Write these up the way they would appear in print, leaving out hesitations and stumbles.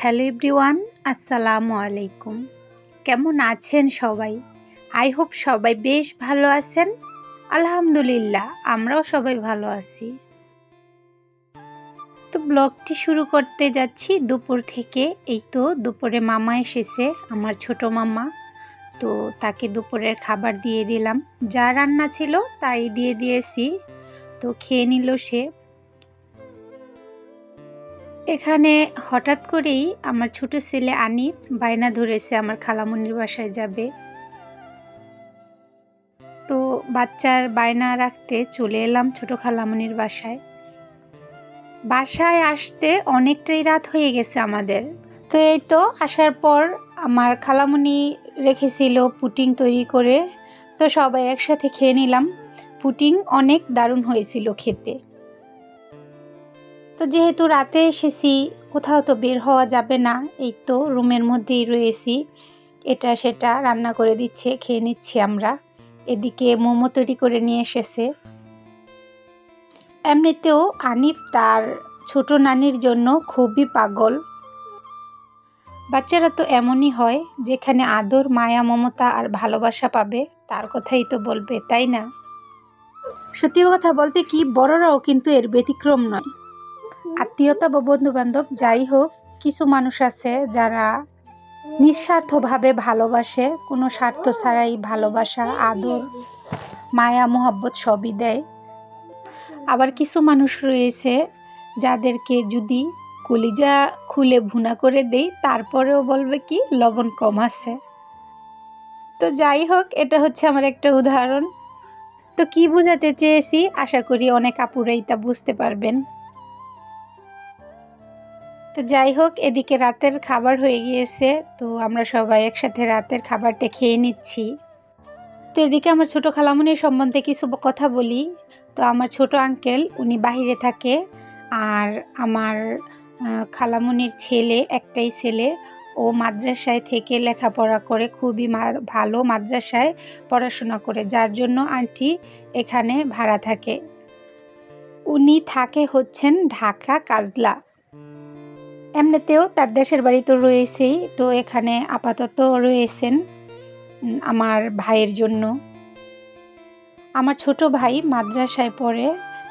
Hello everyone, আসসালামু আলাইকুম। কেমন আছেন সবাই? আই হোপ সবাই বেশ ভালো আছেন। আলহামদুলিল্লাহ, আমরাও সবাই ভালো আছি। তো ব্লগটি শুরু করতে যাচ্ছি দুপুর থেকে। এই তো দুপুরে মামা এসেছে, আমার ছোট মামা। তো তাকে দুপুরের খাবার দিয়ে দিলাম, যা রান্না ছিল তাই দিয়ে দিয়েছি। তো খেয়ে নিল সে। এখানে হঠাৎ করেই আমার ছোট ছেলে আনিফ বায়না ধরেছে আমার খালামণির বাসায় যাবে। তো বাচ্চার বায়না রাখতে চলে এলাম ছোট খালামণির বাসায়। বাসায় আসতে অনেকটাই রাত হয়ে গেছে আমাদের। তো এই তো আসার পর আমার খালামণি রেখেছিল পুডিং তৈরি করে। তো সবাই একসাথে খেয়ে নিলাম। পুডিং অনেক দারুণ হয়েছিল খেতে। তো যেহেতু রাতে এসেছি, কোথাও তো বের হওয়া যাবে না, এই তো রুমের মধ্যেই রয়েছি। এটা সেটা রান্না করে দিচ্ছে, খেয়ে নিচ্ছি আমরা। এদিকে মোমো তৈরি করে নিয়ে এসেছে। এমনিতেও আনিফ তার ছোট নানির জন্য খুবই পাগল। বাচ্চারা তো এমনই হয়, যেখানে আদর, মায়া, মমতা আর ভালোবাসা পাবে তার কথাই তো বলবে, তাই না? সত্যি কথা বলতে কি, বড়রাও কিন্তু এর ব্যতিক্রম নয়। আত্মীয়তা বা বন্ধু বান্ধব যাই হোক, কিছু মানুষ আছে যারা নিঃস্বার্থভাবে ভালোবাসে, কোনো স্বার্থ ছাড়াই ভালোবাসা, আদর, মায়া, মোহাব্বত সবই দেয়। আবার কিছু মানুষ রয়েছে যাদেরকে যদি কলিজা খুলে ভুনা করে দেই, তারপরেও বলবে কি লবণ কম আছে। তো যাই হোক, এটা হচ্ছে আমার একটা উদাহরণ। তো কি বোঝাতে চেয়েছি আশা করি অনেক আপুরাই তা বুঝতে পারবেন। তো যাই হোক, এদিকে রাতের খাবার হয়ে গিয়েছে। তো আমরা সবাই একসাথে রাতের খাবারটা খেয়ে নিচ্ছি। তো এদিকে আমার ছোট খালামণির সম্বন্ধে কিছু কথা বলি। তো আমার ছোট আঙ্কেল উনি বাহিরে থাকে, আর আমার খালামণির ছেলে, একটাই ছেলে, ও মাদ্রাসায় থেকে লেখাপড়া করে, খুবই ভালো মাদ্রাসায় পড়াশোনা করে, যার জন্য আন্টি এখানে ভাড়া থাকে। উনি থাকে হচ্ছেন ঢাকা কাজলা। এমনিতেও তার দেশের বাড়ি তো রয়েছেই, তো এখানে আপাতত রয়েছেন আমার ভাইয়ের জন্য। আমার ছোট ভাই মাদ্রাসায় পড়ে,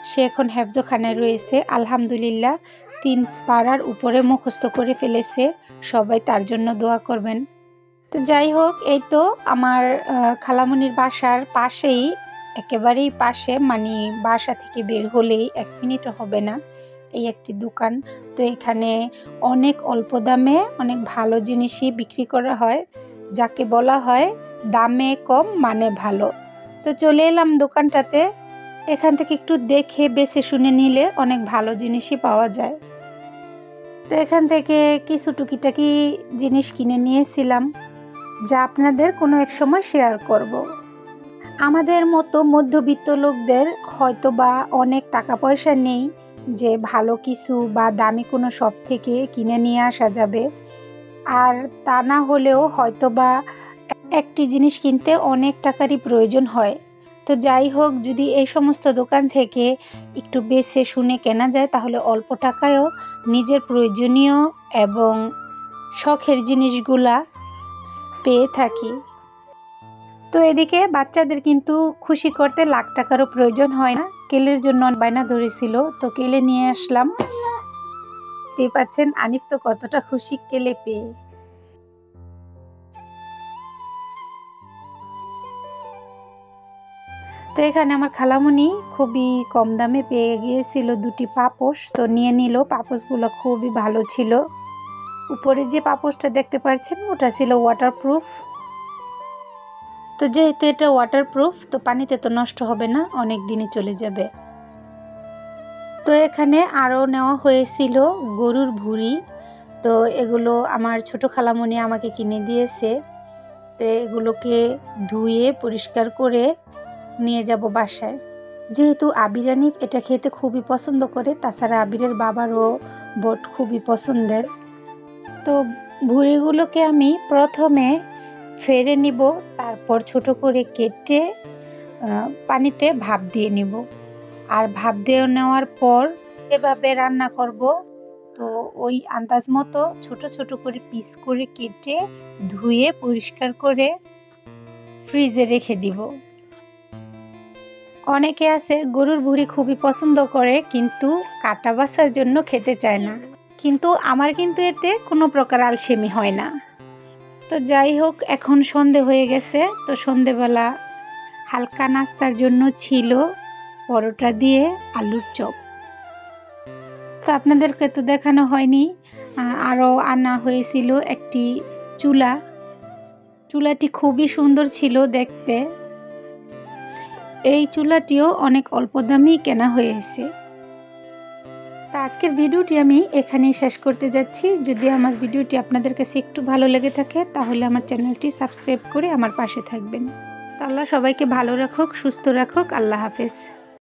সে এখন হেফজখানায় রয়েছে। আলহামদুলিল্লাহ 3 পারার উপরে মুখস্থ করে ফেলেছে। সবাই তার জন্য দোয়া করবেন। তো যাই হোক, এই তো আমার খালামণির বাসার পাশেই, একেবারেই পাশে, মানে বাসা থেকে বের হলেই 1 মিনিটও হবে না, এই একটি দোকান। তো এখানে অনেক অল্প দামে অনেক ভালো জিনিসই বিক্রি করা হয়, যাকে বলা হয় দামে কম মানে ভালো। তো চলে এলাম দোকানটাতে। এখান থেকে একটু দেখে বেছে শুনে নিলে অনেক ভালো জিনিসই পাওয়া যায়। তো এখান থেকে কিছু টুকিটাকি জিনিস কিনে নিয়েছিলাম, যা আপনাদের কোনো এক সময় শেয়ার করব। আমাদের মতো মধ্যবিত্ত লোকদের হয়তো বা অনেক টাকা পয়সা নেই যে ভালো কিছু বা দামি কোনো শপ থেকে কিনে নিয়ে আসা যাবে, আর তা না হলেও হয়তো বা একটি জিনিস কিনতে অনেক টাকারই প্রয়োজন হয়। তো যাই হোক, যদি এই সমস্ত দোকান থেকে একটু বেছে শুনে কেনা যায়, তাহলে অল্প টাকায়ও নিজের প্রয়োজনীয় এবং শখের জিনিসগুলা পেয়ে থাকি। তো এদিকে বাচ্চাদের কিন্তু খুশি করতে লাখ টাকারও প্রয়োজন হয় না। কেলের জন্য বায়না ধরেছিল, তো কেলে নিয়ে আসলাম। দেখতে পাচ্ছেন আনিফ তো কতটা খুশি কেলে পেয়ে। তো এখানে আমার খালামণি খুবই কম দামে পেয়ে গিয়েছিল 2টি পাপোশ, তো নিয়ে নিল। পাপোশগুলো খুবই ভালো ছিল। উপরে যে পাপোশটা দেখতে পাচ্ছেন ওটা ছিল ওয়াটারপ্রুফ। তো যেহেতু এটা ওয়াটারপ্রুফ, তো পানিতে তো নষ্ট হবে না, অনেক দিনে চলে যাবে। তো এখানে আরও নেওয়া হয়েছিল গরুর ভুঁড়ি। তো এগুলো আমার ছোট খালামণি আমাকে কিনে দিয়েছে। তো এগুলোকে ধুয়ে পরিষ্কার করে নিয়ে যাব বাসায়। যেহেতু আবির আনিফ এটা খেতে খুবই পছন্দ করে, তাছাড়া আবিরের বাবারও বট খুবই পছন্দের। তো ভুঁড়িগুলোকে আমি প্রথমে ফেড়ে নিব, তারপর ছোট করে কেটে পানিতে ভাপ দিয়ে নিব। আর ভাপ দিয়ে নেওয়ার পর এভাবে রান্না করব। তো ওই আন্দাজ মতো ছোট ছোট করে পিস করে কেটে ধুয়ে পরিষ্কার করে ফ্রিজে রেখে দিব। অনেকে আছে গরুর ভুঁড়ি খুবই পছন্দ করে কিন্তু কাটা বাছার জন্য খেতে চায় না, কিন্তু আমার কিন্তু এতে কোনো প্রকার আলসেমি হয় না। তো যাই হোক, এখন সন্ধে হয়ে গেছে। তো সন্ধেবেলা হালকা নাস্তার জন্য ছিল পরোটা দিয়ে আলুর চপ। তো আপনাদেরকে তো দেখানো হয়নি, আরও আনা হয়েছিল একটি চুলাটি খুবই সুন্দর ছিল দেখতে। এই চুলাটিও অনেক অল্প দামেই কেনা হয়েছে। তা আজকের ভিডিওটি আমি এখানেই শেষ করতে যাচ্ছি। যদি আমার ভিডিওটি আপনাদের কাছে একটু ভালো লেগে থাকে তাহলে আমার চ্যানেলটি সাবস্ক্রাইব করে আমার পাশে থাকবেন। তো আল্লাহ সবাইকে ভালো রাখুক, সুস্থ রাখুক। আল্লাহ হাফেজ।